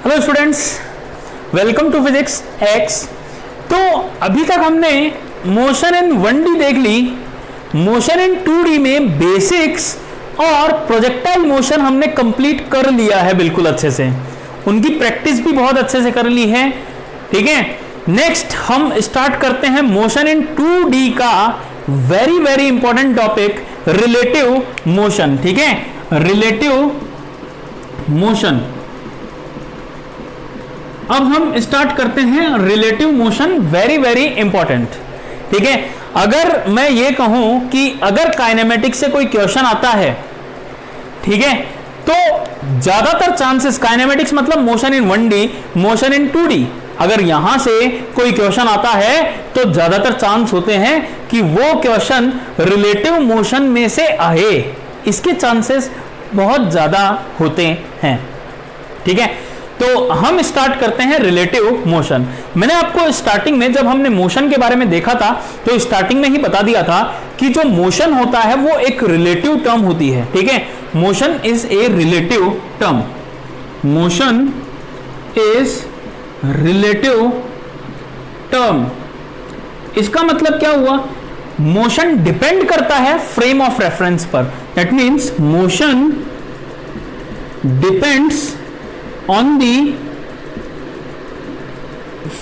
Hello students, welcome to physics X. तो अभी तक हमने मोशन इन 1D देख ली, मोशन इन 2D में बेसिक्स और प्रोजेक्टाइल मोशन हमने कंप्लीट कर लिया है बिल्कुल अच्छे से, उनकी प्रैक्टिस भी बहुत अच्छे से कर ली है। ठीक है, नेक्स्ट हम स्टार्ट करते हैं मोशन इन 2D का very very important topic relative motion. ठीक है, रिलेटिव मोशन। अब हम स्टार्ट करते हैं relative motion, very very important. ठीक है, अगर मैं ये कहूं कि अगर काइनेमेटिक्स से कोई क्वेश्चन आता है, ठीक है, तो ज्यादातर चांसेस, काइनेमेटिक्स मतलब motion in 1D, motion in 2D, अगर यहां से कोई क्वेश्चन आता है तो ज्यादातर चांस होते हैं कि वो क्वेश्चन रिलेटिव मोशन में से आए, इसके चांसेस बहुत ज्यादा होते हैं। ठीक है, तो हम स्टार्ट करते हैं रिलेटिव मोशन। मैंने आपको स्टार्टिंग में जब हमने मोशन के बारे में देखा था तो स्टार्टिंग में ही बता दिया था कि जो मोशन होता है वो एक रिलेटिव टर्म होती है। ठीक है, motion is a relative term, motion is relative term. इसका मतलब क्या हुआ, मोशन डिपेंड करता है फ्रेम ऑफ रेफरेंस पर। That means motion depends on the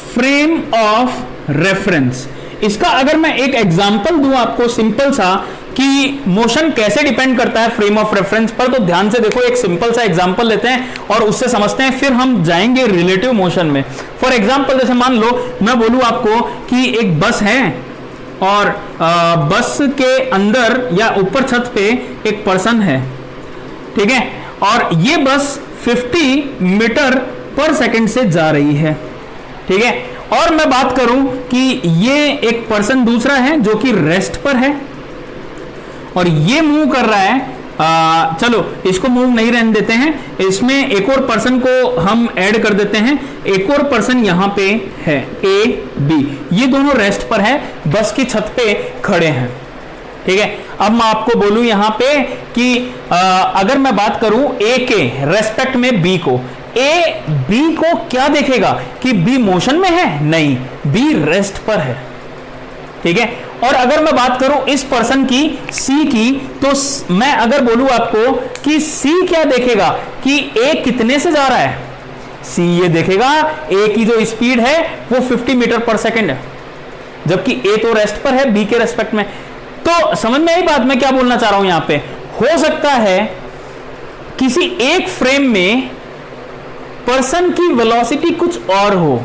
frame of reference। इसका अगर मैं एक एग्जांपल दूं आपको सिंपल सा कि मोशन कैसे डिपेंड करता है फ्रेम ऑफ रेफरेंस पर, तो ध्यान से देखो, एक सिंपल सा एग्जांपल लेते हैं और उससे समझते हैं, फिर हम जाएंगे रिलेटिव मोशन में। फॉर एग्जांपल जैसे मान लो मैं बोलूं आपको कि एक बस है और बस के अंदर या ऊपर छत पे एक पर्सन है। ठीक है, और ये बस 50 मीटर पर सेकंड से जा रही है। ठीक है, और मैं बात करूं कि ये एक पर्सन दूसरा है जो कि रेस्ट पर है और ये मूव कर रहा है। चलो इसको मूव नहीं रहने देते हैं, इसमें एक और पर्सन को हम ऐड कर देते हैं। एक और पर्सन यहां पे है, ए बी, ये दोनों रेस्ट पर है, बस की छत पे खड़े हैं। ठीक है, अब मैं आपको बोलूं यहां पे कि अगर मैं बात करूं ए के रेस्पेक्ट में बी को, ए बी को क्या देखेगा कि बी मोशन में है? नहीं, बी रेस्ट पर है। ठीक है, और अगर मैं बात करूं इस पर्सन की सी की, तो मैं अगर बोलूं आपको कि सी क्या देखेगा कि ए कितने से जा रहा है, सी ये देखेगा ए की जो स्पीड है वो 50 मीटर पर सेकेंड है, जबकि ए तो रेस्ट पर है बी के रेस्पेक्ट में। तो समझ में आई बात मैं क्या बोलना चाह रहा हूं यहां पे। हो सकता है किसी एक फ्रेम में पर्सन की वेलोसिटी कुछ और हो,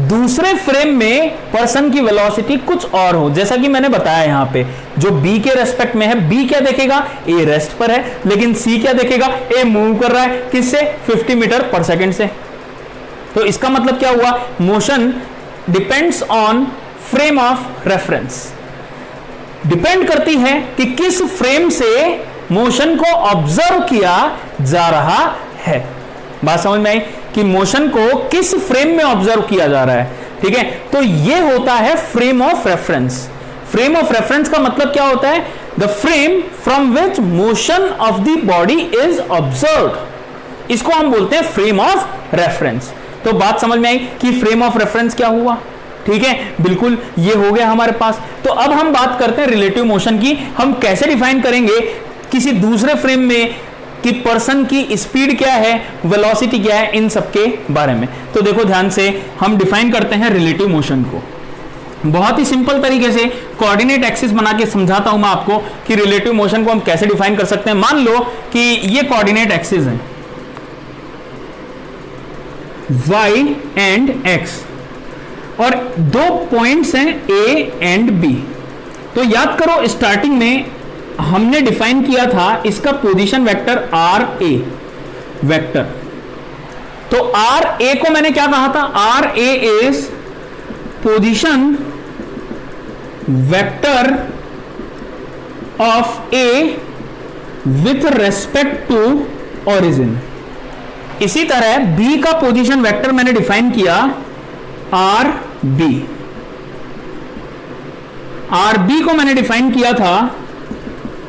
दूसरे फ्रेम में पर्सन की वेलोसिटी कुछ और हो। जैसा कि मैंने बताया यहां पे, जो बी के रेस्पेक्ट में है, बी क्या देखेगा, ए रेस्ट पर है, लेकिन सी क्या देखेगा, ए मूव कर रहा है किससे, 50 मीटर पर सेकेंड से। तो इसका मतलब क्या हुआ, motion depends on frame of reference, depend करती है कि किस फ्रेम से मोशन को ऑब्जर्व किया जा रहा है। बात समझ में आई कि मोशन को किस फ्रेम में ऑब्जर्व किया जा रहा है। ठीक है, तो यह होता है frame of reference. Frame of reference का मतलब क्या होता है, the frame from which motion of the body is observed, इसको हम बोलते हैं फ्रेम ऑफ रेफरेंस। तो बात समझ में आई कि फ्रेम ऑफ रेफरेंस क्या हुआ। ठीक है, बिल्कुल ये हो गया हमारे पास। तो अब हम बात करते हैं रिलेटिव मोशन की। हम कैसे डिफाइन करेंगे किसी दूसरे फ्रेम में कि पर्सन की स्पीड क्या है, वेलोसिटी क्या है, इन सब के बारे में। तो देखो ध्यान से, हम डिफाइन करते हैं रिलेटिव मोशन को बहुत ही सिंपल तरीके से। कोऑर्डिनेट एक्सिस बना के समझाता हूं मैं आपको कि रिलेटिव मोशन को हम कैसे डिफाइन कर सकते हैं। मान लो कि ये कोऑर्डिनेट एक्सिस है, y एंड x, और दो पॉइंट्स हैं ए एंड बी। तो याद करो स्टार्टिंग में हमने डिफाइन किया था इसका position vector R A vector. तो आर ए को मैंने क्या कहा था, R A is position vector of A with respect to origin. इसी तरह बी का पोजीशन वेक्टर मैंने डिफाइन किया आर बी। आर बी को मैंने डिफाइन किया था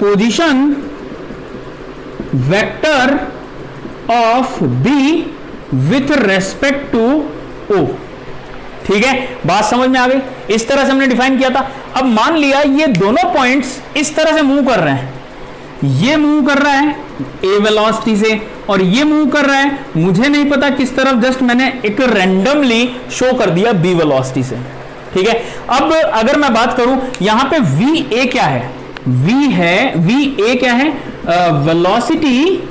position vector of B with respect to O. ठीक है, बात समझ में आ गई? इस तरह से हमने डिफाइन किया था। अब मान लिया ये दोनों पॉइंट्स इस तरह से मूव कर रहे हैं, ये मूव कर रहा है ए वेलोसिटी से और ये मूव कर रहा है मुझे नहीं पता किस तरफ, जस्ट मैंने एक रैंडमली शो कर दिया बी वेलोसिटी से। ठीक है, अब अगर मैं बात करूं यहां पे वी ए क्या है, वी ए क्या है, वेलोसिटी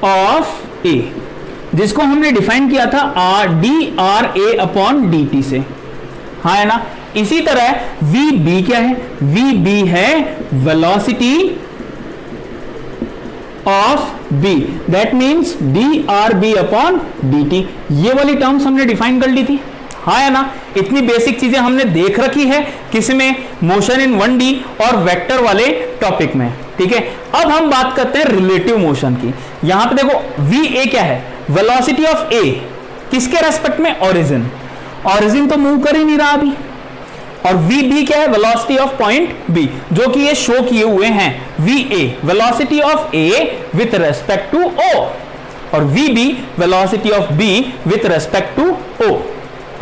ऑफ ए, जिसको हमने डिफाइन किया था R D R A upon D T से। हाँ है ना? इसी तरह वी बी क्या है, वी बी है velocity of B, that means D R B upon D T. ये वाली टर्म्स हमने डिफाइन कर ली थी। हाँ है ना? इतनी बेसिक चीजें हमने देख रखी है किसमें, मोशन इन 1D और वेक्टर वाले टॉपिक में। ठीक है, अब हम बात करते हैं रिलेटिव मोशन की। यहां पे देखो वी ए क्या है, वेलोसिटी ऑफ ए, किसके रेस्पेक्ट में, ओरिजिन। ओरिजिन तो मूव कर ही नहीं रहा अभी। और वी बी क्या है, वेलोसिटी ऑफ पॉइंट बी, जो कि ये शो किए हुए हैं। V A velocity of A with respect to O और V B velocity of B with respect to O.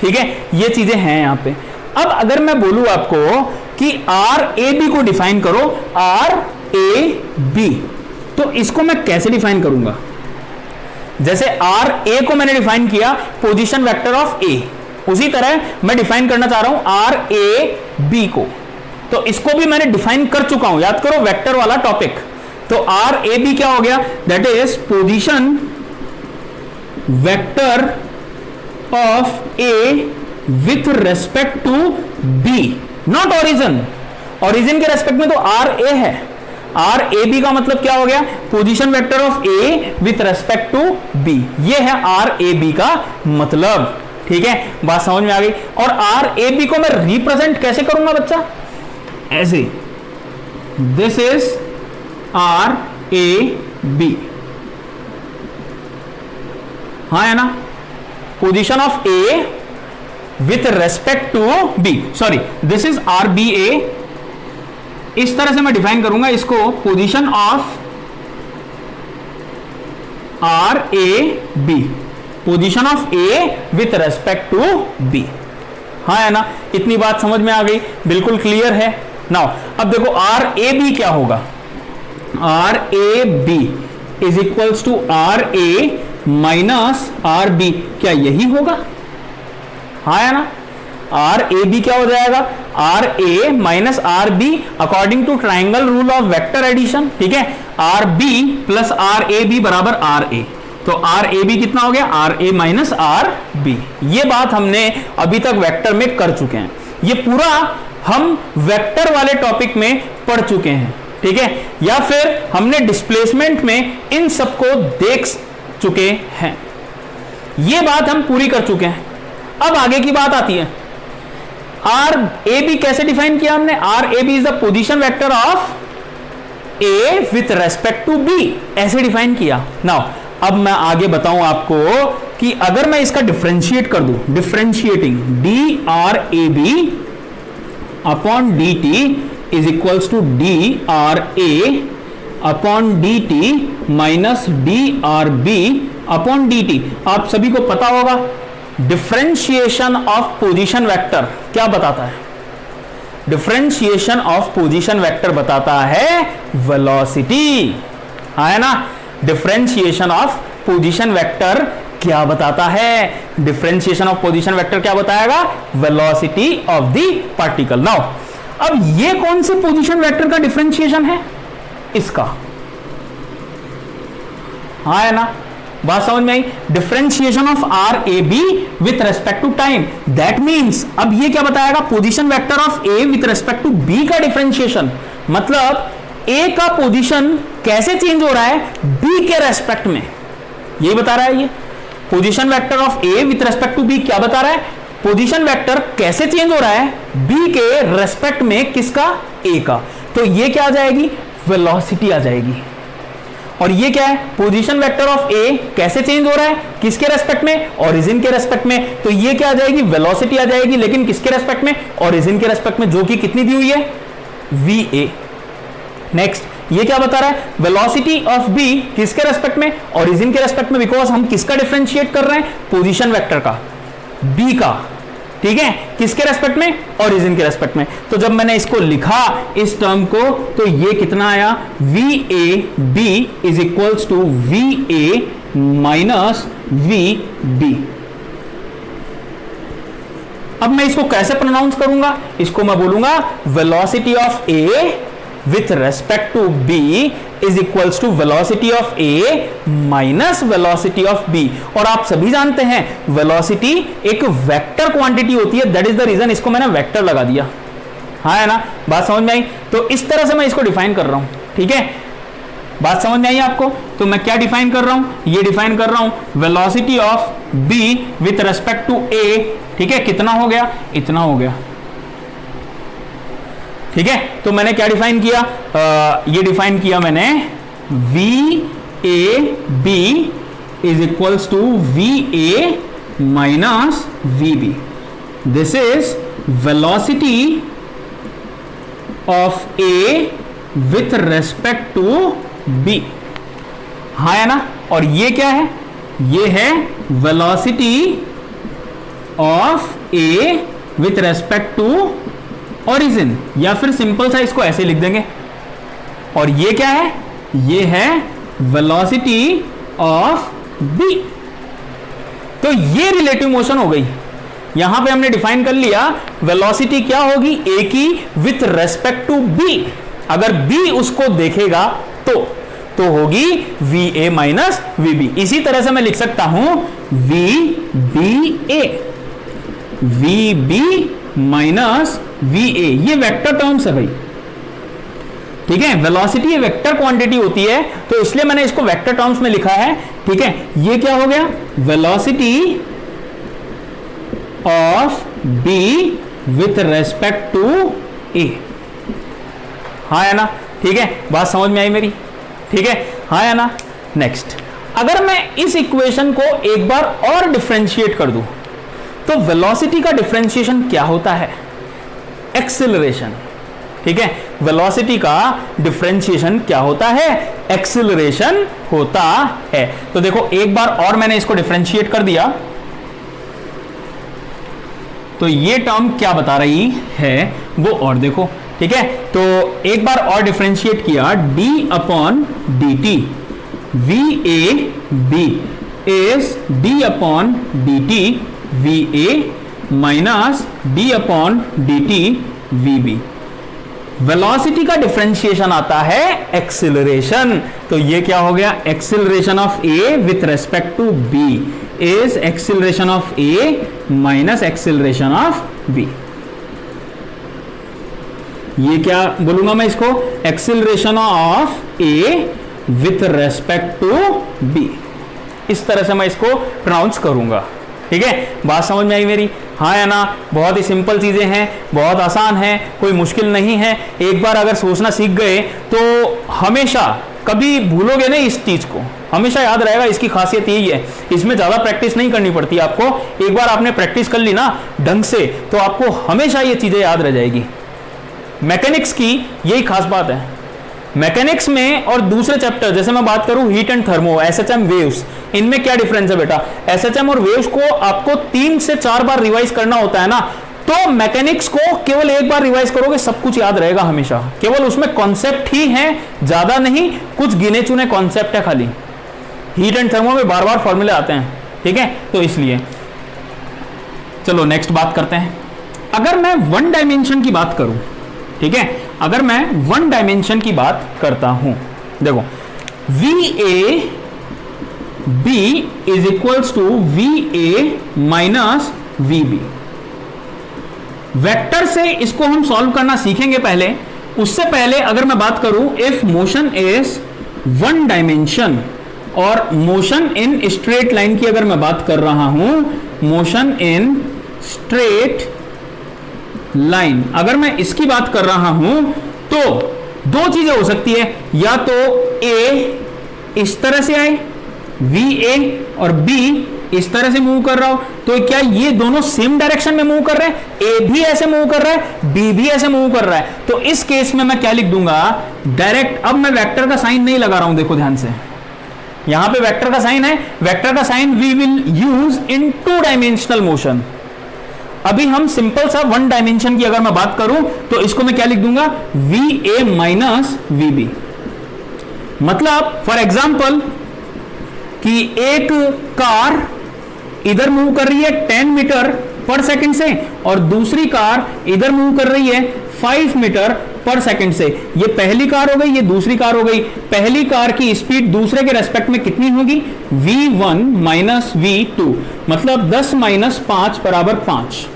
ठीक है, ये चीजें हैं यहां पे। अब अगर मैं बोलूं आपको कि आर ए बी को डिफाइन करो, आर ए बी, तो इसको मैं कैसे डिफाइन करूंगा? जैसे आर ए को मैंने डिफाइन किया पोजीशन वेक्टर ऑफ ए, उसी तरह मैं डिफाइन करना चाह रहा हूं आर ए बी को। तो इसको भी मैंने डिफाइन कर चुका हूं, याद करो वेक्टर वाला टॉपिक। तो आर ए बी क्या हो गया, that is position vector of A with respect to B, not origin. Origin के रेस्पेक्ट में तो आर ए है, आर ए बी का मतलब क्या हो गया, position vector of A with respect to B. ये है आर ए बी का मतलब। ठीक है, बात समझ में आ गई? और आर ए बी को मैं रिप्रेजेंट कैसे करूंगा बच्चा, ऐसे, this is R A B. हाँ है ना? Position of A with respect to B, sorry this is R B A. इस तरह से मैं डिफाइन करूंगा इसको, position of R A B, position of A with respect to B. हाँ है ना? इतनी बात समझ में आ गई, बिल्कुल क्लियर है। नाउ अब देखो आर ए बी क्या होगा, R A B is equals to R A minus R B, क्या यही होगा? हाँ है ना? आर ए बी क्या हो जाएगा, R A minus R B according to triangle rule of vector addition. ठीक है, R B plus R A B बराबर आर ए, तो आर ए बी कितना हो गया, R A minus R B. ये बात हमने अभी तक वेक्टर में कर चुके हैं, ये पूरा हम वेक्टर वाले टॉपिक में पढ़ चुके हैं। ठीक है, या फिर हमने डिस्प्लेसमेंट में इन सबको देख चुके हैं, ये बात हम पूरी कर चुके हैं। अब आगे की बात आती है, आर ए बी कैसे डिफाइन किया हमने, R A B is the position vector of A with respect to B, ऐसे डिफाइन किया। नाउ अब मैं आगे बताऊं आपको कि अगर मैं इसका डिफरेंशिएट कर दूं, differentiating D R A B upon D T is equals to D R A upon D T minus D R B upon D T. आप सभी को पता होगा डिफरेंशिएशन ऑफ पोजीशन वेक्टर क्या बताता है, डिफरेंशिएशन ऑफ पोजीशन वेक्टर बताता है वेलोसिटी। है ना? डिफरेंशिएशन ऑफ पोजीशन वेक्टर क्या बताता है, डिफरेंशिएशन ऑफ पोजीशन वेक्टर क्या बताएगा, velocity of the particle. Now अब ये कौन से पोजीशन वेक्टर का डिफरेंशिएशन है, इसका। हाँ है ना? बात समझ में आई? Differentiation of R A B with respect to time, that means अब ये क्या बताएगा, position vector of A with respect to B का डिफरेंशिएशन, मतलब ए का पोजीशन कैसे चेंज हो रहा है बी के रेस्पेक्ट में, ये बता रहा है। ये position vector of A with respect to B क्या बता रहा है, पोजीशन वेक्टर कैसे चेंज हो रहा है बी के रेस्पेक्ट में, किसका, ए का। तो ये क्या आ जाएगी, वेलोसिटी आ जाएगी। और ये क्या है, पोजीशन वेक्टर ऑफ ए कैसे चेंज हो रहा है, किसके रेस्पेक्ट में, ओरिजिन के रेस्पेक्ट में। तो ये क्या आ जाएगी, वेलोसिटी आ जाएगी, लेकिन किसके रेस्पेक्ट में, ओरिजिन के रेस्पेक्ट में, जो कि कितनी दी हुई है, वी ए। नेक्स्ट ये क्या बता रहा है, वेलोसिटी ऑफ बी किसके रेस्पेक्ट में, ओरिजिन के रेस्पेक्ट में, बिकॉज हम किसका डिफरेंशिएट कर रहे हैं, पोजीशन वेक्टर का, बी का, ठीक है, किसके रेस्पेक्ट में, ओरिजिन के रेस्पेक्ट में। तो जब मैंने इसको लिखा इस टर्म को, तो ये कितना आया, V A B is equals to V A minus V B. अब मैं इसको कैसे प्रोनाउंस करूंगा, इसको मैं बोलूंगा velocity of A with respect to B is equals to velocity of A minus velocity of B. और आप सभी जानते हैं वेलोसिटी एक वेक्टर क्वांटिटी होती है, दैट इज द रीजन इसको मैंने वेक्टर लगा दिया। हाँ है ना, बात समझ में आई। तो इस तरह से मैं इसको डिफाइन कर रहा हूं, ठीक है, बात समझ में आई आपको। तो मैं क्या डिफाइन कर रहा हूं, ये डिफाइन कर रहा हूं velocity of B with respect to A, ठीक है, कितना हो गया, इतना हो गया, ठीक है। तो मैंने क्या डिफाइन किया, ये डिफाइन किया मैंने V A B is equals to V A minus V B. This is velocity of A with respect to B. हाँ है ना, और ये क्या है, ये है velocity of A with respect to origin, या फिर सिंपल सा इसको ऐसे लिख देंगे। और ये क्या है, ये है वेलोसिटी ऑफ बी। तो ये रिलेटिव मोशन हो गई। यहां पे हमने डिफाइन कर लिया वेलोसिटी क्या होगी, ए की विथ रेस्पेक्ट टू बी। अगर बी उसको देखेगा तो होगी V A minus V B. इसी तरह से मैं लिख सकता हूं V B A, V B minus V A, ये वेक्टर टर्म्स है भाई, ठीक है। वेलोसिटी ये वेक्टर क्वांटिटी होती है, तो इसलिए मैंने इसको वेक्टर टर्म्स में लिखा है, ठीक है। ये क्या हो गया, velocity of B with respect to A. हाँ है ना, ठीक है, बात समझ में आई मेरी, ठीक है, हाँ है ना। नेक्स्ट, अगर मैं इस इक्वेशन को एक बार और डिफरेंशिएट कर दूं, तो वेलोसिटी का डिफरेंशिएशन क्या होता है, एक्सेलरेशन, ठीक है। वेलोसिटी का डिफरेंशिएशन क्या होता है, एक्सेलरेशन होता है। तो देखो एक बार और मैंने इसको डिफरेंशिएट कर दिया, तो ये टर्म क्या बता रही है वो और देखो, ठीक है। तो एक बार और डिफरेंशिएट किया, d upon D T V A B is d upon D T V A minus d upon D T V B. Velocity का डिफरेंशिएशन आता है एक्सिलरेशन। तो ये क्या हो गया, acceleration of A with respect to B is acceleration of A minus acceleration of B. ये क्या बोलूंगा मैं इसको, acceleration of A with respect to B. इस तरह से मैं इसको प्रोनाउंस करूंगा, ठीक है। बात समझ में आई मेरी, हाँ या ना। बहुत ही सिंपल चीजें हैं, बहुत आसान है, कोई मुश्किल नहीं है। एक बार अगर सोचना सीख गए तो हमेशा कभी भूलोगे नहीं इस चीज को, हमेशा याद रहेगा। इसकी खासियत यही है, इसमें ज्यादा प्रैक्टिस नहीं करनी पड़ती आपको। एक बार आपने प्रैक्टिस कर ली ना ढंग से, तो आपको हमेशा ये चीजें याद रह जाएगी। मैकेनिक्स की यही खास बात है। मैकेनिक्स में और दूसरे चैप्टर, जैसे मैं बात करूं heat and thermo, SHM, waves, इनमें क्या डिफरेंस है बेटा, एसएचएम और वेव्स को आपको 3 से 4 बार रिवाइज करना होता है ना। तो मैकेनिक्स को केवल एक बार रिवाइज करोगे, सब कुछ याद रहेगा हमेशा। केवल उसमें कॉन्सेप्ट ही है, ज्यादा नहीं, कुछ गिने चुने कॉन्सेप्ट है खाली। हीट एंड थर्मो में बार बार फॉर्मूले आते हैं, ठीक है। तो इसलिए चलो नेक्स्ट बात करते हैं। अगर मैं वन डायमेंशन की बात करूं, ठीक है, अगर मैं वन डायमेंशन की बात करता हूं, देखो V A B is equals to V A minus V B. Vector से इसको हम सॉल्व करना सीखेंगे पहले। उससे पहले अगर मैं बात करूं, if motion is one dimension और मोशन इन स्ट्रेट लाइन की अगर मैं बात कर रहा हूं, मोशन इन स्ट्रेट लाइन अगर मैं इसकी बात कर रहा हूं, तो दो चीजें हो सकती है, या तो ए इस तरह से आए वी ए और बी इस तरह से मूव कर रहा हूं, तो क्या ये दोनों सेम डायरेक्शन में मूव कर रहे हैं? ए भी ऐसे मूव कर रहा है, बी भी ऐसे मूव कर रहा है, तो इस केस में मैं क्या लिख दूंगा डायरेक्ट। अब मैं वेक्टर का साइन नहीं लगा रहा हूं, देखो ध्यान से, यहां पे वेक्टर का साइन है, वेक्टर का sign we will use in 2 dimensional motion. अभी हम सिंपल सा 1 डायमेंशन की अगर मैं बात करूं तो इसको मैं क्या लिख दूंगा V A minus V B. मतलब फॉर एग्जाम्पल कि एक कार इधर मूव कर रही है 10 मीटर पर सेकंड से और दूसरी कार इधर मूव कर रही है 5 मीटर पर सेकंड से। ये पहली कार हो गई, ये दूसरी कार हो गई। पहली कार की स्पीड दूसरे के रेस्पेक्ट में कितनी होगी? v1 माइनस v2, मतलब 10 माइनस 5 बराबर 5।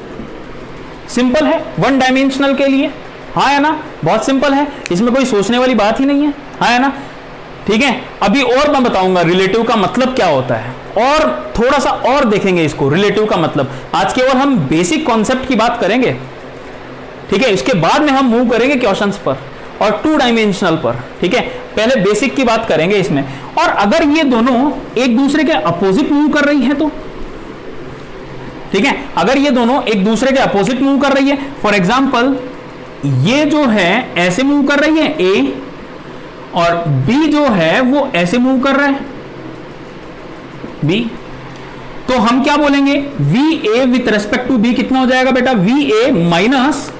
सिंपल है 1 डायमेंशनल के लिए, हाँ है ना, बहुत सिंपल है, इसमें कोई सोचने वाली बात ही नहीं है, हाँ है ना। ठीक है, अभी और मैं बताऊंगा रिलेटिव का मतलब क्या होता है, और थोड़ा सा और देखेंगे इसको रिलेटिव का मतलब। आज केवल हम बेसिक कॉन्सेप्ट की बात करेंगे, ठीक है, इसके बाद में हम मूव करेंगे क्वेश्चंस पर और 2 डायमेंशनल पर। ठीक है, पहले बेसिक की बात करेंगे इसमें। और अगर ये दोनों एक दूसरे के अपोजिट मूव कर रही है तो, ठीक है, अगर ये दोनों एक दूसरे के अपोजिट मूव कर रही है, फॉर एग्जाम्पल ये जो है ऐसे मूव कर रही है ए, और बी जो है वो ऐसे मूव कर रहा है बी, तो हम क्या बोलेंगे V A with respect to B कितना हो जाएगा बेटा? V A minus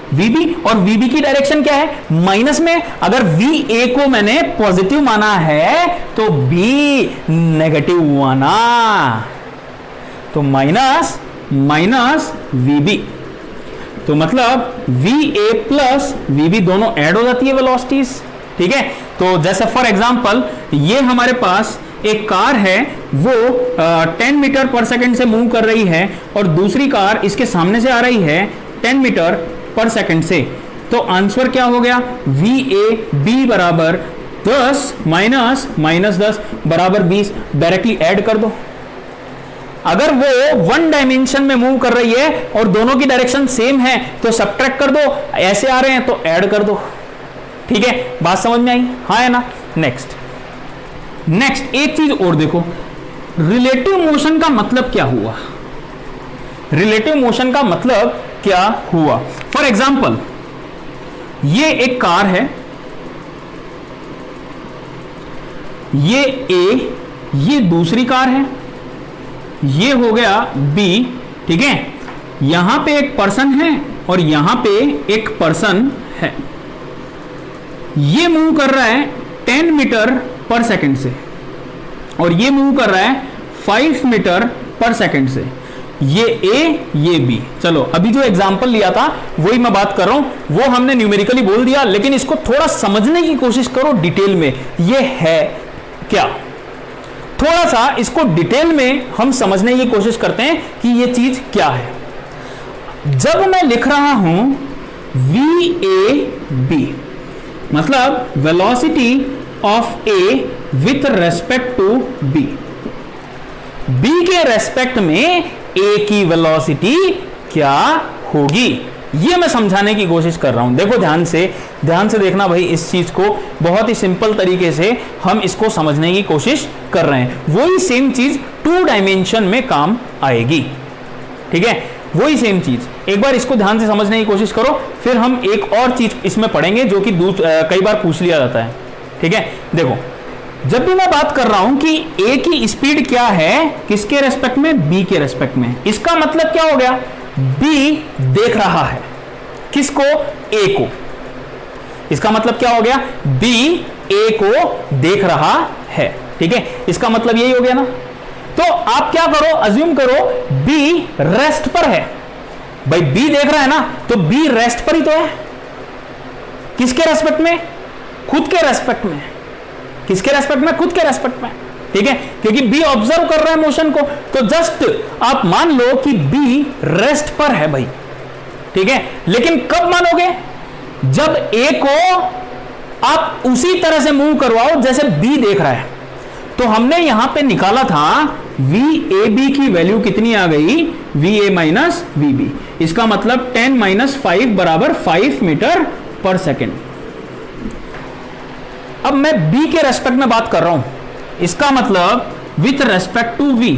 V B. और वी बी की डायरेक्शन क्या है? माइनस में। अगर वी ए को मैंने पॉजिटिव माना है तो बी नेगेटिव माना, तो माइनस माइनस वी बी, तो मतलब V A plus V B दोनों ऐड हो जाती है वेलोसिटीज। ठीक है, तो जैसे फॉर एग्जांपल ये हमारे पास एक कार है, वो 10 मीटर पर सेकंड से मूव कर रही है और दूसरी कार इसके सामने से आ रही है 10 मीटर पर सेकंड से, तो आंसर क्या हो गया? वी ए बी बराबर 10 माइनस माइनस 10 बराबर 20। डायरेक्टली ऐड कर दो। अगर वो 1 डायमेंशन में मूव कर रही है और दोनों की डायरेक्शन सेम है तो सब्ट्रैक्ट कर दो, ऐसे आ रहे हैं तो ऐड कर दो। ठीक है, बात समझ में आई, हाँ है ना। नेक्स्ट एक चीज और देखो, रिलेटिव मोशन का मतलब क्या हुआ? रिलेटिव मोशन का मतलब क्या हुआ? फॉर एग्जाम्पल ये एक कार है, ये ए, ये दूसरी कार है, ये हो गया बी। ठीक है, यहां पे एक पर्सन है और यहां पे एक पर्सन है, ये मूव कर रहा है 10 मीटर पर सेकंड से और ये मूव कर रहा है 5 मीटर पर सेकंड से। ये ए, ये बी। चलो अभी जो एग्जांपल लिया था वही मैं बात कर रहा हूं, वो हमने न्यूमेरिकली बोल दिया, लेकिन इसको थोड़ा समझने की कोशिश करो डिटेल में, ये है क्या। थोड़ा सा इसको डिटेल में हम समझने की कोशिश करते हैं कि ये चीज क्या है। जब मैं लिख रहा हूं वी ए बी, मतलब velocity of A with respect to B, B के रेस्पेक्ट में ए की वेलोसिटी क्या होगी, ये मैं समझाने की कोशिश कर रहा हूं। देखो ध्यान से देखना भाई, इस चीज को बहुत ही सिंपल तरीके से हम इसको समझने की कोशिश कर रहे हैं। वही सेम चीज 2 डायमेंशन में काम आएगी। ठीक है, वही सेम चीज, एक बार इसको ध्यान से समझने की कोशिश करो, फिर हम एक और चीज इसमें पढ़ेंगे जो कि कई बार पूछ लिया जाता है। ठीक है, देखो जब भी मैं बात कर रहा हूं कि ए की स्पीड क्या है, किसके रेस्पेक्ट में? बी के रेस्पेक्ट में। इसका मतलब क्या हो गया? बी देख रहा है किसको? ए को। इसका मतलब क्या हो गया? बी ए को देख रहा है। ठीक है, इसका मतलब यही हो गया ना। तो आप क्या करो, अज्यूम करो बी रेस्ट पर है। भाई बी देख रहा है ना, तो बी रेस्ट पर ही तो है। किसके रेस्पेक्ट में? खुद के रेस्पेक्ट में। किसके रेस्पेक्ट में? खुद के रेस्पेक्ट में। ठीक है, क्योंकि बी ऑब्जर्व कर रहा है मोशन को, तो जस्ट आप मान लो कि बी रेस्ट पर है भाई। ठीक है, लेकिन कब मानोगे? जब ए को आप उसी तरह से मूव करवाओ जैसे बी देख रहा है। तो हमने यहां पे निकाला था वी ए बी की वैल्यू कितनी आ गई? V A minus V B. इसका मतलब 10 माइनस 5 बराबर 5 मीटर पर सेकेंड। अब मैं बी के रेस्पेक्ट में बात कर रहा हूं, इसका मतलब with respect to V.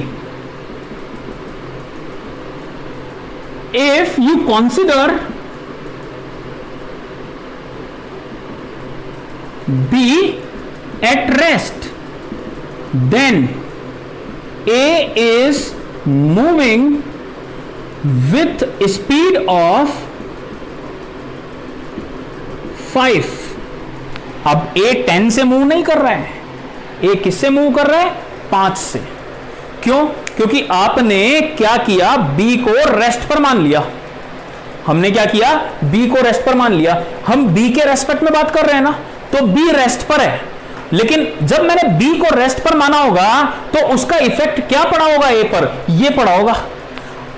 if you consider B at rest, then A is moving with speed of 5. अब A 10 से मूव नहीं कर रहा है, A किससे मूव कर रहा है? 5 से। क्यों? क्योंकि आपने क्या किया, B को रेस्ट पर मान लिया। हमने क्या किया? B को रेस्ट पर मान लिया। हम B के रेस्पेक्ट में बात कर रहे हैं ना, तो B रेस्ट पर है, लेकिन जब मैंने B को रेस्ट पर माना होगा तो उसका इफेक्ट क्या पड़ा होगा A पर? ये पड़ा होगा।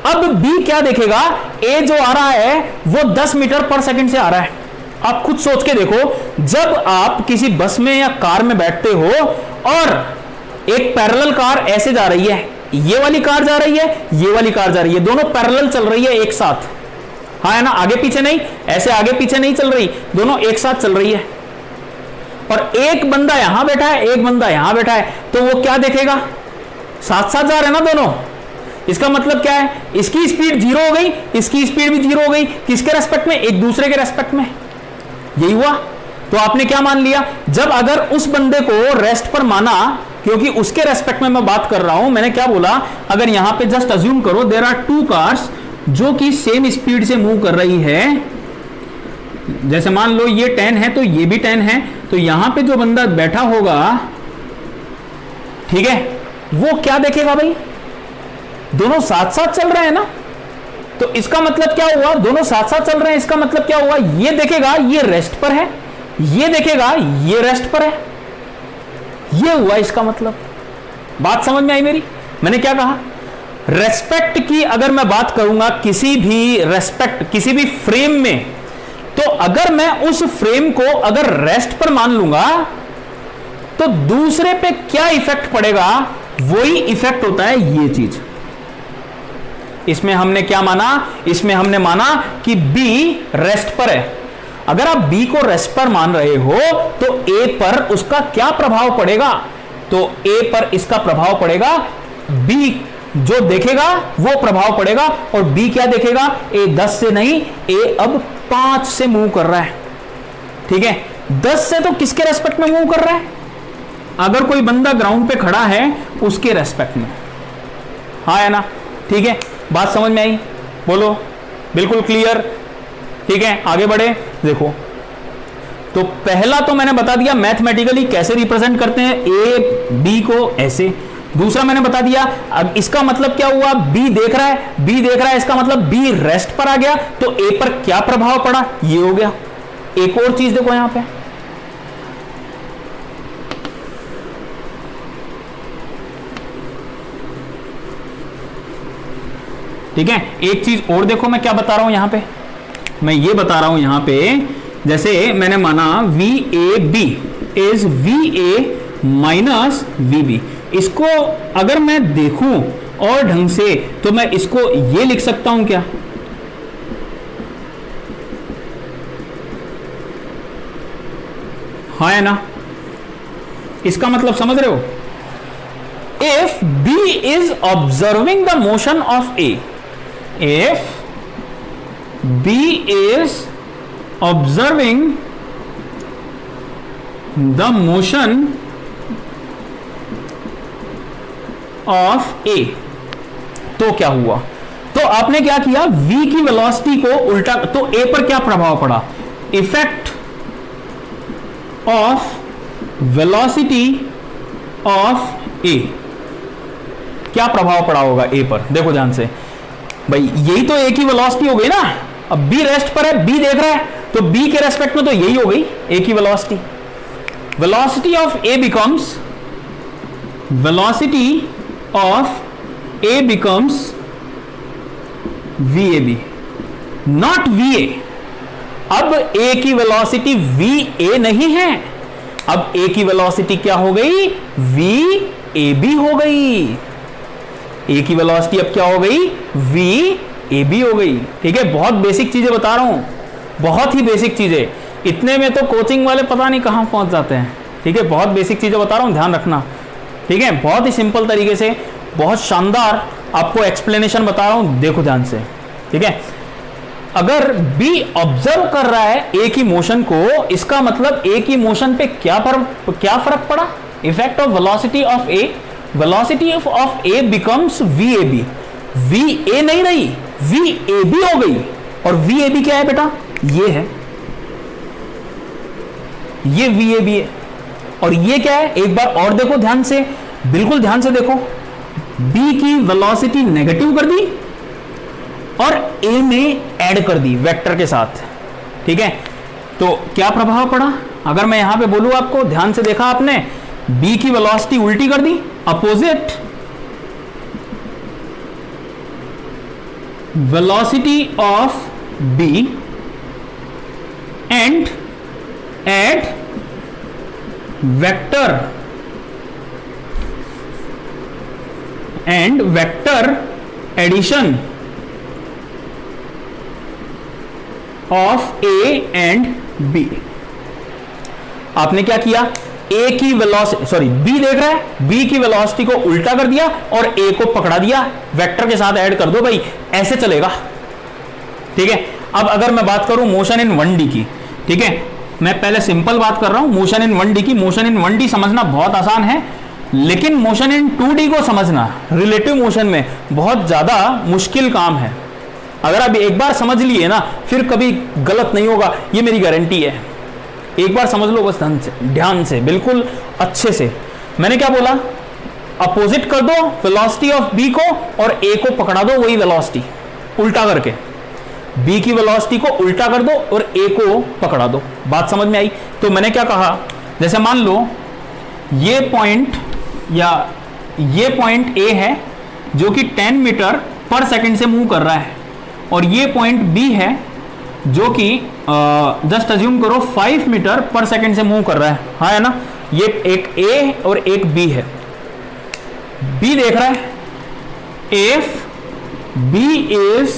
अब B क्या देखेगा? A जो आ रहा है वो 10 मीटर पर सेकंड से आ रहा है। आप खुद सोच के देखो, जब आप किसी बस में या कार में बैठते हो और एक पैरेलल कार ऐसे जा रही है, ये वाली कार जा रही है, ये वाली कार जा रही है, दोनों पैरेलल चल रही है एक साथ, हाँ है ना, आगे पीछे नहीं, ऐसे आगे पीछे नहीं चल रही, दोनों एक साथ चल रही है, और एक बंदा यहां बैठा है, एक बंदा यहां बैठा है, तो वो क्या देखेगा? साथ साथ जा रहे हैं ना दोनों। इसका मतलब क्या है? इसकी स्पीड 0 हो गई, इसकी स्पीड भी 0 हो गई। किसके रेस्पेक्ट में? एक दूसरे के रेस्पेक्ट में। यही हुआ। तो आपने क्या मान लिया? जब अगर उस बंदे को रेस्ट पर माना, क्योंकि उसके रेस्पेक्ट में मैं बात कर रहा हूं, मैंने क्या बोला, अगर यहां पे जस्ट अज्यूम करो देयर आर 2 कार्स जो कि सेम स्पीड से मूव कर रही है, जैसे मान लो ये 10 है तो ये भी 10 है, तो यहां पे जो बंदा बैठा होगा, ठीक है, वो क्या देखेगा भाई? दोनों साथ साथ चल रहे हैं ना, तो इसका मतलब क्या हुआ? दोनों साथ साथ चल रहे हैं, इसका मतलब क्या हुआ? ये देखेगा ये रेस्ट पर है, ये देखेगा ये रेस्ट पर है, ये हुआ इसका मतलब। बात समझ में आई मेरी? मैंने क्या कहा? रेस्पेक्ट की अगर मैं बात करूंगा किसी भी रेस्पेक्ट, किसी भी फ्रेम में, तो अगर मैं उस फ्रेम को अगर रेस्ट पर मान लूंगा तो दूसरे पे क्या इफेक्ट पड़ेगा? वही इफेक्ट होता है ये चीज। इसमें हमने क्या माना? इसमें हमने माना कि B रेस्ट पर है। अगर आप B को रेस्ट पर मान रहे हो तो A पर उसका क्या प्रभाव पड़ेगा? तो A पर इसका प्रभाव पड़ेगा, B जो देखेगा वो प्रभाव पड़ेगा, और B क्या देखेगा? A 10 से नहीं, A अब 5 से मूव कर रहा है। ठीक है, 10 से तो किसके रेस्पेक्ट में मूव कर रहा है? अगर कोई बंदा ग्राउंड पे खड़ा है उसके रेस्पेक्ट में, हाँ है ना? ठीक है, बात समझ में आई? बोलो, बिल्कुल क्लियर? ठीक है, आगे बढ़े। देखो, तो पहला तो मैंने बता दिया मैथमेटिकली कैसे रिप्रेजेंट करते हैं A B को ऐसे। दूसरा मैंने बता दिया, अब इसका मतलब क्या हुआ? B देख रहा है, B देख रहा है, इसका मतलब B रेस्ट पर आ गया, तो A पर क्या प्रभाव पड़ा? ये हो गया। एक और चीज देखो यहां पे, ठीक है, एक चीज और देखो, मैं क्या बता रहा हूं यहां पे, मैं ये बता रहा हूं यहां पे, जैसे मैंने माना VAB is VA minus VB। इसको अगर मैं देखूं और ढंग से तो मैं इसको ये लिख सकता हूं क्या? हाँ है ना? इसका मतलब समझ रहे हो? If B is observing the motion of A, if B is observing the motion of A, तो क्या हुआ? तो आपने क्या किया? V की वेलोसिटी को उल्टा, तो A पर क्या प्रभाव पड़ा? Effect of velocity of A, क्या प्रभाव पड़ा होगा A पर? देखो ध्यान से भाई, यही तो A की वेलोसिटी हो गई ना। अब B रेस्ट पर है, B देख रहा है, तो B के रेस्पेक्ट में तो यही हो गई A की velocity. Velocity of A becomes, velocity of A becomes VAB, not VA। अब A की वेलोसिटी VA नहीं है, अब A की वेलोसिटी क्या हो गई? VAB हो गई। A की वेलोसिटी अब क्या हो गई? VAB हो गई। ठीक है, बहुत बेसिक चीजें बता रहा हूं, बहुत ही बेसिक चीजें। इतने में तो कोचिंग वाले पता नहीं कहां पहुंच जाते हैं। ठीक है, बहुत बेसिक चीजें बता रहा हूं, ध्यान रखना। ठीक है, बहुत ही सिंपल तरीके से, बहुत शानदार आपको एक्सप्लेनेशन बता रहा हूं, देखो ध्यान से। ठीक है। अगर B ऑब्जर्व कर रहा है A की मोशन को, इसका मतलब A की मोशन पे क्या फर्क पड़ा? Effect of velocity of A, velocity of A becomes VAB। VA नहीं रही, VAB हो गई। और VAB क्या है बेटा? ये है, ये VAB है। और ये क्या है? एक बार और देखो ध्यान से, बिल्कुल ध्यान से देखो। B की वेलोसिटी नेगेटिव कर दी और A में ऐड कर दी वेक्टर के साथ, ठीक है। तो क्या प्रभाव पड़ा? अगर मैं यहां पे बोलूं आपको, ध्यान से देखा आपने, B की वेलोसिटी उल्टी कर दी, opposite. Velocity of B and add vector and vector addition of A and B। आपने क्या किया? A की वेलोसिटी, सॉरी B देख रहा है, B की वेलोसिटी को उल्टा कर दिया और A को पकड़ा दिया, वेक्टर के साथ ऐड कर दो भाई, ऐसे चलेगा, ठीक है। अब अगर मैं बात करूं मोशन इन 1D की, ठीक है, मैं पहले सिंपल बात कर रहा हूं मोशन इन 1D की। मोशन इन 1D समझना बहुत आसान है, लेकिन मोशन इन 2D को समझना रिलेटिव मोशन में बहुत ज्यादा मुश्किल काम है। अगर आप एक बार समझ लिए ना, फिर कभी गलत नहीं होगा, ये मेरी गारंटी है। एक बार समझ लो बस ध्यान से, बिल्कुल अच्छे से। मैंने क्या बोला? अपोजिट कर दो वेलोसिटी ऑफ B को और A को पकड़ा दो वही वेलोसिटी उल्टा करके। B की वेलोसिटी को उल्टा कर दो और A को पकड़ा दो। बात समझ में आई? तो मैंने क्या कहा, जैसे मान लो ये पॉइंट या ये पॉइंट A है जो कि 10 मीटर पर सेकंड से मूव कर रहा है, और ये पॉइंट B है जो कि जस्ट अज्यूम करो 5 मीटर पर सेकंड से मूव कर रहा है, हाँ है ना। ये एक A और एक B है। B देख रहा है, if B is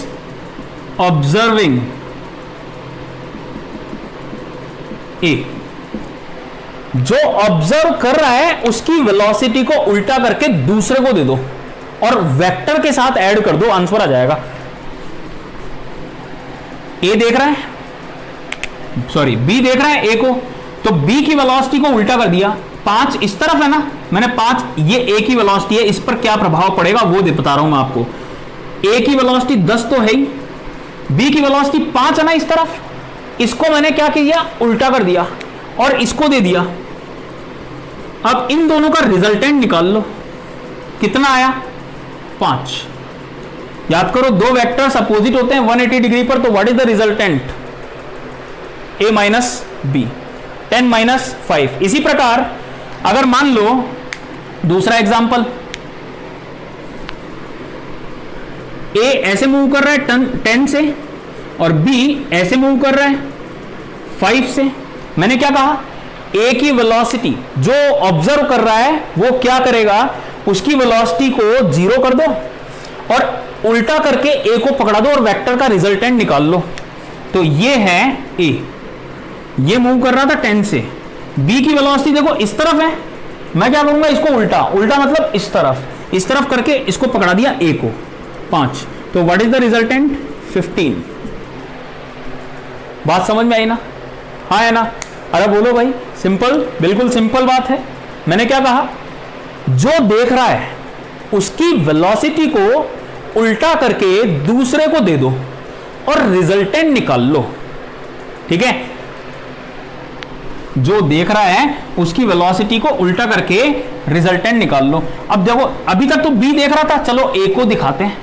observing A, जो ऑब्जर्व कर रहा है उसकी वेलोसिटी को उल्टा करके दूसरे को दे दो और वेक्टर के साथ ऐड कर दो, आंसर आ जाएगा। A देख रहा है, सॉरी B देख रहा है A को, तो B की वेलोसिटी को उल्टा कर दिया। 5 इस तरफ है ना, मैंने 5, ये A की वेलोसिटी है, इस पर क्या प्रभाव पड़ेगा वो बता रहा हूं मैं आपको। A की वेलोसिटी 10 तो है ही, B की वेलोसिटी 5 है ना इस तरफ, इसको मैंने क्या किया? उल्टा कर दिया और इसको दे दिया। अब इन दोनों का रिजल्टेंट निकाल लो, कितना आया? 5। याद करो, दो वेक्टर्स अपोजिट होते हैं 180 डिग्री पर, तो what is the resultant? A minus B, 10 minus 5। इसी प्रकार अगर मान लो दूसरा एग्जांपल, A ऐसे मूव कर रहा है 10 से और B ऐसे मूव कर रहा है 5 से। मैंने क्या कहा? A की वेलोसिटी जो ऑब्जर्व कर रहा है वो क्या करेगा? उसकी वेलोसिटी को 0 कर दो और उल्टा करके A को पकड़ा दो और वेक्टर का रिजल्टेंट निकाल लो। तो ये है A, ये मूव कर रहा था 10 से। B की वेलोसिटी देखो इस तरफ है, मैं क्या करूंगा? इसको उल्टा, उल्टा मतलब इस तरफ करके इसको पकड़ा दिया A को 5। तो व्हाट इज द रिजल्टेंट? 15। बात समझ में आई ना? हाँ है ना? अरे बोलो भाई, सिंपल, बिल्कुल सिंपल बात है। मैंने क्या कहा? जो देख रहा है उसकी वेलोसिटी को उल्टा करके दूसरे को दे दो और रिजल्टेंट निकाल लो, ठीक है। जो देख रहा है उसकी वेलोसिटी को उल्टा करके रिजल्टेंट निकाल लो। अब देखो, अभी तक तो B देख रहा था, चलो A को दिखाते हैं,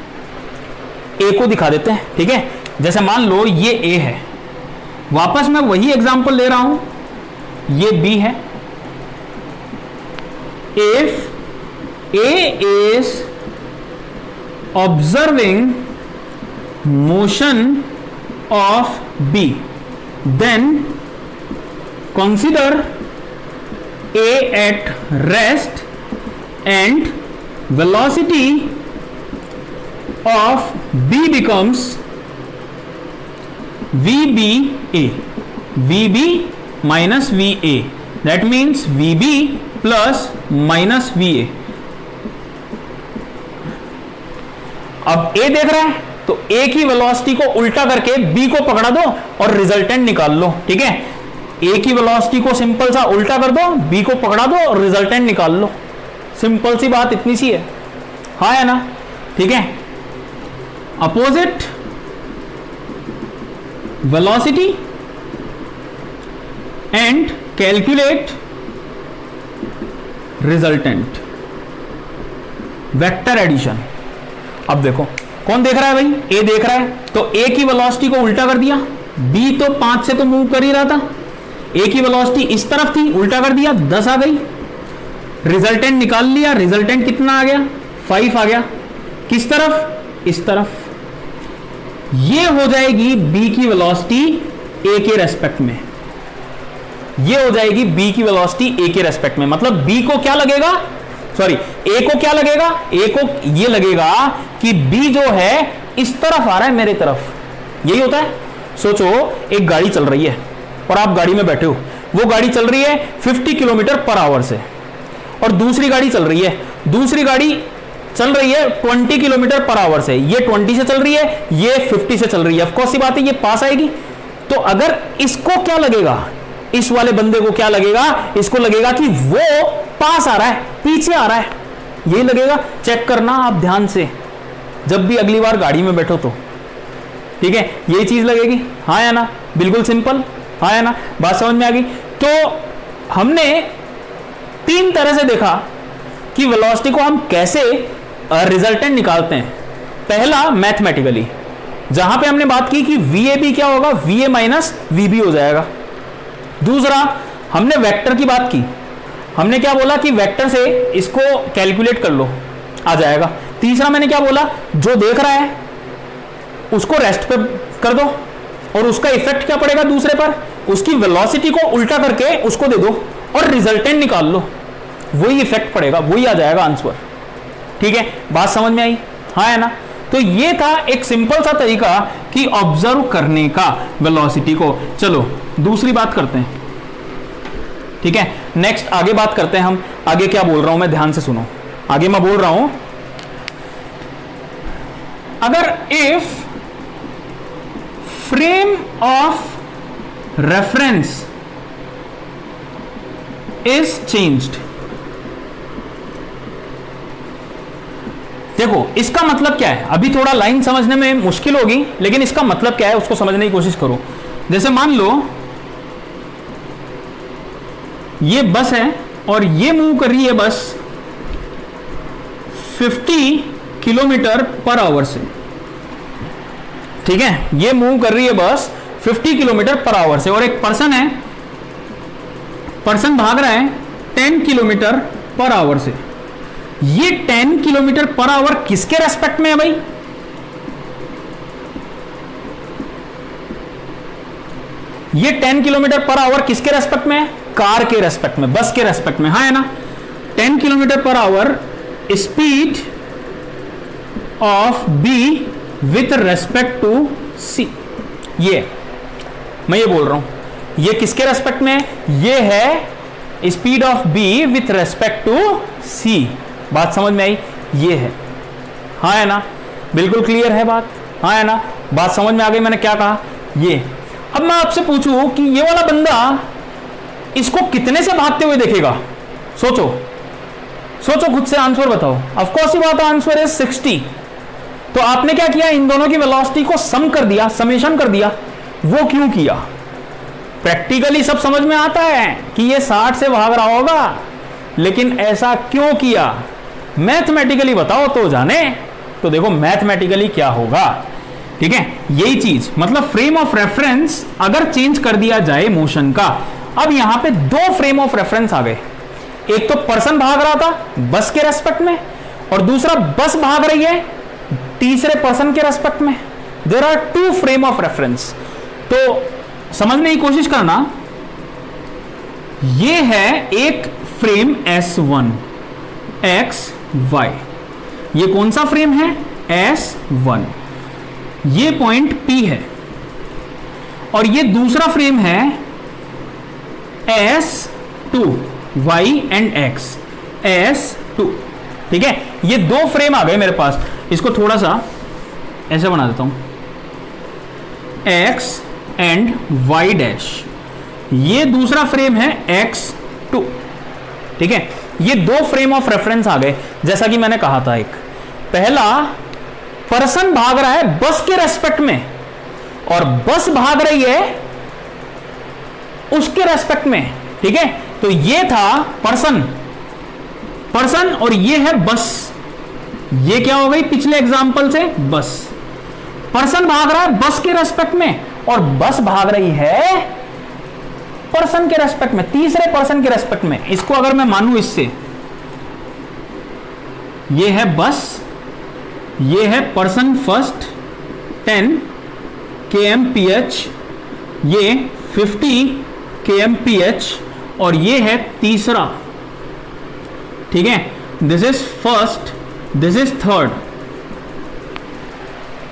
A को दिखा देते हैं, ठीक है। जैसे मान लो ये A है, वापस मैं वही एग्जांपल ले रहा हूं, ये B है। If A is observing motion of B, then consider A at rest and velocity of B becomes VBA, VB minus VA, that means VB plus minus VA। अब A देख रहा है तो ए की वेलोसिटी को उल्टा करके बी को पकड़ा दो और रिजल्टेंट निकाल लो। ठीक है, ए की वेलोसिटी को सिंपल सा उल्टा कर दो, बी को पकड़ा दो और रिजल्टेंट निकाल लो। सिंपल सी बात इतनी सी है, हाँ है ना। ठीक है, opposite velocity and calculate resultant, vector addition. अब देखो कौन देख रहा है भाई, ए देख रहा है, तो ए की वेलोसिटी को उल्टा कर दिया, बी तो 5 से तो मूव कर ही रहा था, ए की वेलोसिटी इस तरफ थी, उल्टा कर दिया 10 आ गई, रिजल्टेंट निकाल लिया, रिजल्टेंट कितना आ गया 5 आ गया। किस तरफ, इस तरफ। ये हो जाएगी बी की वेलोसिटी ए के रेस्पेक्ट में, ये हो जाएगी बी की वेलोसिटी ए के रेस्पेक्ट में। मतलब बी को क्या लगेगा, सॉरी ए को क्या लगेगा, ए को ये लगेगा कि बी जो है इस तरफ आ रहा है मेरे तरफ, यही होता है। सोचो एक गाड़ी चल रही है और आप गाड़ी में बैठे हो, वो गाड़ी चल रही है 50 किलोमीटर पर आवर से, और दूसरी गाड़ी चल रही है, दूसरी गाड़ी चल रही है 20 किलोमीटर पर आवर से, ये 20 से चल रही है, ये 50 से चल रही है। ऑफ कोर्स सी बात है ये पास आएगी। तो अगर इसको क्या लगेगा, इस वाले बंदे को क्या लगेगा, इसको लगेगा कि वो पास आ रहा है, पीछे आ रहा है, यही लगेगा। चेक करना आप ध्यान से जब भी अगली बार गाड़ी में बैठो तो, ठीक है, यही चीज लगेगी, हाँ या ना। बिल्कुल सिंपल, हाँ या ना, बात समझ में आ गई। तो हमने 3 तरह से देखा कि वेलोसिटी को हम कैसे रिजल्टेंट निकालते हैं। पहला मैथमेटिकली, जहां पे हमने बात की कि VAB क्या होगा, VA माइनस VB हो जाएगा। दूसरा हमने वेक्टर की बात की, हमने क्या बोला कि वेक्टर से इसको कैलकुलेट कर लो, आ जाएगा। तीसरा मैंने क्या बोला, जो देख रहा है उसको रेस्ट पे कर दो और उसका इफेक्ट क्या पड़ेगा दूसरे पर, उसकी वेलोसिटी को उल्टा करके उसको दे दो और रिजल्टेंट निकाल लो, वही इफेक्ट पड़ेगा, वही आ जाएगा आंसर। ठीक है, बात समझ में आई, हाँ है ना। तो ये था एक सिंपल सा तरीका कि ऑब्जर्व करने का वेलोसिटी को। चलो दूसरी बात करते हैं, ठीक है। नेक्स्ट आगे बात करते हैं हम, आगे क्या बोल रहा हूं मैं, ध्यान से सुनो। आगे मैं बोल रहा हूं, अगर if frame of reference is changed, देखो इसका मतलब क्या है। अभी थोड़ा लाइन समझने में मुश्किल होगी, लेकिन इसका मतलब क्या है उसको समझने की कोशिश करो। जैसे मान लो ये बस है और ये मूव कर रही है बस 50 किलोमीटर पर आवर से, ठीक है, ये मूव कर रही है बस 50 किलोमीटर पर आवर से, और एक पर्सन है, पर्सन भाग रहा है 10 किलोमीटर पर आवर से। ये 10 किलोमीटर पर आवर किसके रेस्पेक्ट में है भाई, ये 10 किलोमीटर पर आवर किसके रेस्पेक्ट में है, कार के रेस्पेक्ट में, बस के रेस्पेक्ट में, हाँ है ना। 10 kilometre per hour speed of B with respect to C, ये मैं ये बोल रहा हूं, ये किसके रेस्पेक्ट में है, ये है speed of B with respect to C. बात समझ में आई, ये है, हाँ है ना, बिल्कुल क्लियर है बात, हाँ है ना, बात समझ में आ गई मैंने क्या कहा। ये अब मैं आपसे पूछूं कि ये वाला बंदा इसको कितने से भागते हुए देखेगा, सोचो सोचो खुद से आंसर बताओ। ऑफ कोर्स ये बात आंसर है 60। तो आपने क्या किया, इन दोनों की वेलोसिटी को सम कर दिया, समेशन कर दिया। वो क्यों किया, प्रैक्टिकली सब समझ में आता है कि ये 60 से भाग रहा होगा, लेकिन ऐसा क्यों किया मैथमेटिकली बताओ तो जाने। तो देखो मैथमेटिकली क्या होगा, ठीक है, यही चीज, मतलब फ्रेम ऑफ रेफरेंस अगर चेंज कर दिया जाए मोशन का। अब यहां पे 2 फ्रेम ऑफ रेफरेंस आ गए, एक तो पर्सन भाग रहा था बस के रेस्पेक्ट में, और दूसरा बस भाग रही है तीसरे पर्सन के रेस्पेक्ट में। There are 2 frame of reference. तो समझने की कोशिश करना, ये है एक फ्रेम S1 X Y, ये कौन सा फ्रेम है, S1, ये पॉइंट P है, और ये दूसरा फ्रेम है S2 Y and X, S2, ठीक है। ये 2 फ्रेम आ गए मेरे पास, इसको थोड़ा सा ऐसे बना देता हूं, x एंड y डैश, ये दूसरा फ्रेम है x2, ठीक है। ये दो फ्रेम ऑफ रेफरेंस आ गए। जैसा कि मैंने कहा था, एक पहला पर्सन भाग रहा है बस के रेस्पेक्ट में और बस भाग रही है उसके रेस्पेक्ट में, ठीक है। तो ये था पर्सन और ये है बस। ये क्या हो गई पिछले एग्जांपल से, बस। पर्सन भाग रहा है बस के रेस्पेक्ट में और बस भाग रही है पर्सन के रेस्पेक्ट में, तीसरे पर्सन के रेस्पेक्ट में। इसको अगर मैं मानूं इससे, ये है बस, ये है पर्सन फर्स्ट 10 kmph, ये 50 kmph और ये है तीसरा, ठीक है। This is first, this is third.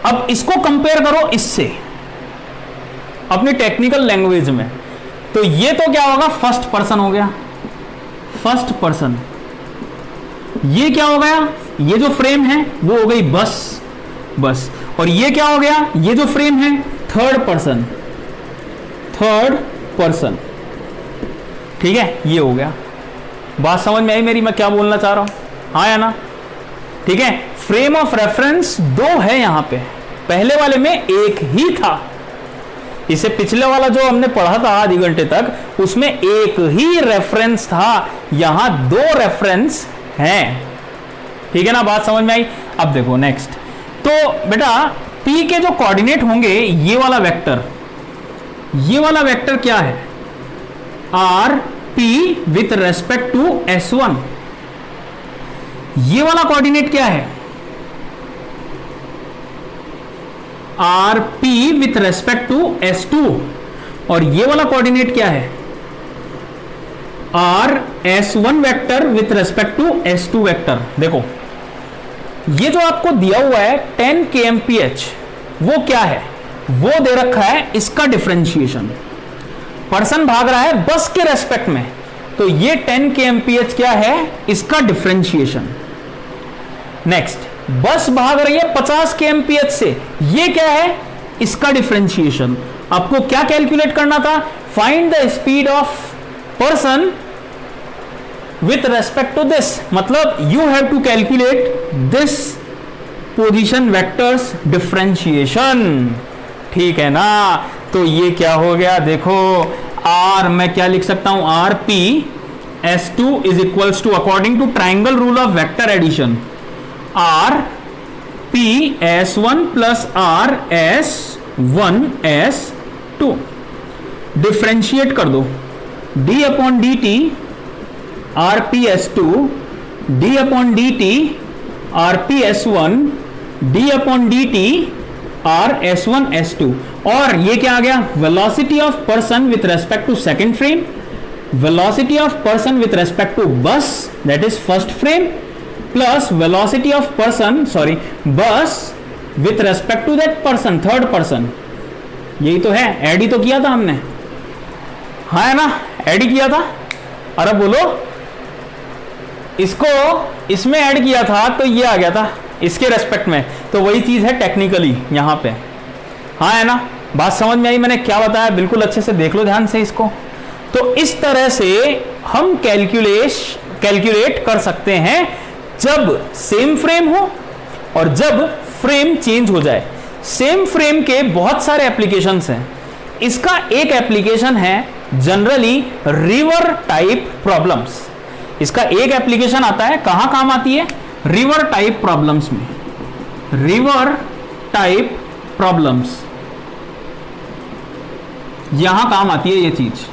अब इसको कंपेयर करो इससे अपनी टेक्निकल लैंग्वेज में, तो ये तो क्या होगा, फर्स्ट पर्सन हो गया, फर्स्ट पर्सन। ये क्या हो गया, ये जो फ्रेम है वो हो गई बस। और ये क्या हो गया, ये जो फ्रेम है थर्ड पर्सन, ठीक है। ये हो गया। बात समझ में आई मेरी, मैं क्या बोलना चाह रहा हूं, हाँ या ना, ठीक है। फ्रेम ऑफ रेफरेंस दो है यहां पे, पहले वाले में एक ही था। इसे पिछले वाला जो हमने पढ़ा था आधे घंटे तक, उसमें एक ही रेफरेंस था, यहां दो रेफरेंस हैं, ठीक है ना। बात समझ में आई। अब देखो नेक्स्ट, तो बेटा P के जो कोऑर्डिनेट होंगे, ये वाला वेक्टर क्या है, R P with respect to S1। ये वाला कोऑर्डिनेट क्या है, R P with respect to S2। और ये वाला कोऑर्डिनेट क्या है, R S1 vector with respect to S2 vector. देखो ये जो आपको दिया हुआ है 10 kmph, वो क्या है, वो दे रखा है इसका डिफरेंशिएशन। पर्सन भाग रहा है बस के रेस्पेक्ट में, तो ये 10 kmph क्या है, इसका डिफरेंशिएशन। नेक्स्ट, बस भाग रही है 50 kmph से, ये क्या है, इसका डिफरेंशिएशन। आपको क्या कैलकुलेट करना था, find the speed of person with respect to this, मतलब you have to calculate this position vectors differentiation, ठीक है ना। तो ये क्या हो गया, देखो आर, मैं क्या लिख सकता हूं, R P S2 is equals to, according to triangle rule of vector addition, R P S1 plus R S1 S2। Differentiate कर दो, d upon D T R P S2, d upon D T R P S1, d upon D T R S1 S2। और ये क्या आ गया, velocity of person with respect to second frame, velocity of person with respect to bus, that is first frame, plus velocity of person, sorry bus with respect to that person, third person. यही तो है, add ही तो किया था हमने, हाँ है ना, ऐड ही किया था। अरे बोलो, इसको इसमें ऐड किया था तो ये आ गया था इसके रेस्पेक्ट में, तो वही चीज है टेक्निकली यहां पे, हाँ है ना। बात समझ में आई मैंने क्या बताया, बिल्कुल अच्छे से देख लो ध्यान से इसको। तो इस तरह से हम कैलकुलेट कर सकते हैं जब सेम फ्रेम हो और जब फ्रेम चेंज हो जाए। सेम फ्रेम के बहुत सारे एप्लीकेशंस हैं, इसका एक एप्लीकेशन है जनरली रिवर टाइप प्रॉब्लम्स। इसका एक एप्लीकेशन आता है, कहां काम आती है, रिवर टाइप प्रॉब्लम्स में, रिवर टाइप प्रॉब्लम्स यहां काम आती है ये चीज,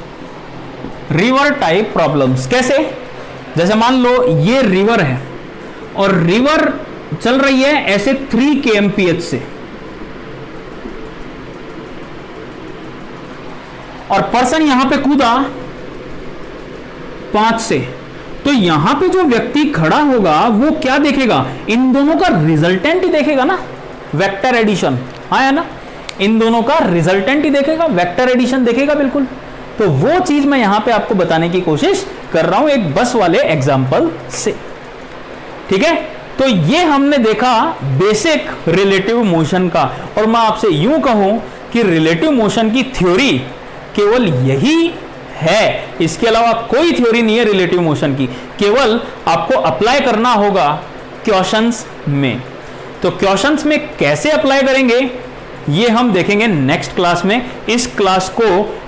रिवर टाइप प्रॉब्लम्स। कैसे, जैसे मान लो ये रिवर है और रिवर चल रही है ऐसे 3 kmph से, और पर्सन यहां पे कूदा 5 से, तो यहां पे जो व्यक्ति खड़ा होगा वो क्या देखेगा, इन दोनों का रिजल्टेंट ही देखेगा ना, वेक्टर एडिशन, हाँ है ना, इन दोनों का रिजल्टेंट ही देखेगा, वेक्टर एडिशन देखेगा बिल्कुल। तो वो चीज मैं यहां पे आपको बताने की कोशिश कर रहा हूं एक बस वाले एग्जांपल से, ठीक है। तो ये हमने देखा बेसिक रिलेटिव मोशन का, और मैं आपसे यूं कहूं कि रिलेटिव मोशन की थ्योरी केवल यही है, इसके अलावा कोई थ्योरी नहीं है रिलेटिव मोशन की, केवल आपको अप्लाई करना होगा क्वेश्चंस में। तो क्वेश्चंस में कैसे अप्लाई करेंगे ये हम देखेंगे नेक्स्ट क्लास में। इस क्लास को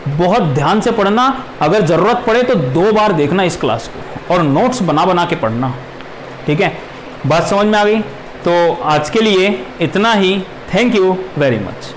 बहुत ध्यान से पढ़ना, अगर जरूरत पड़े तो 2 बार देखना इस क्लास को, और नोट्स बना बना के पढ़ना, ठीक है। बात समझ में आ गई? तो आज के लिए इतना ही। Thank you very much.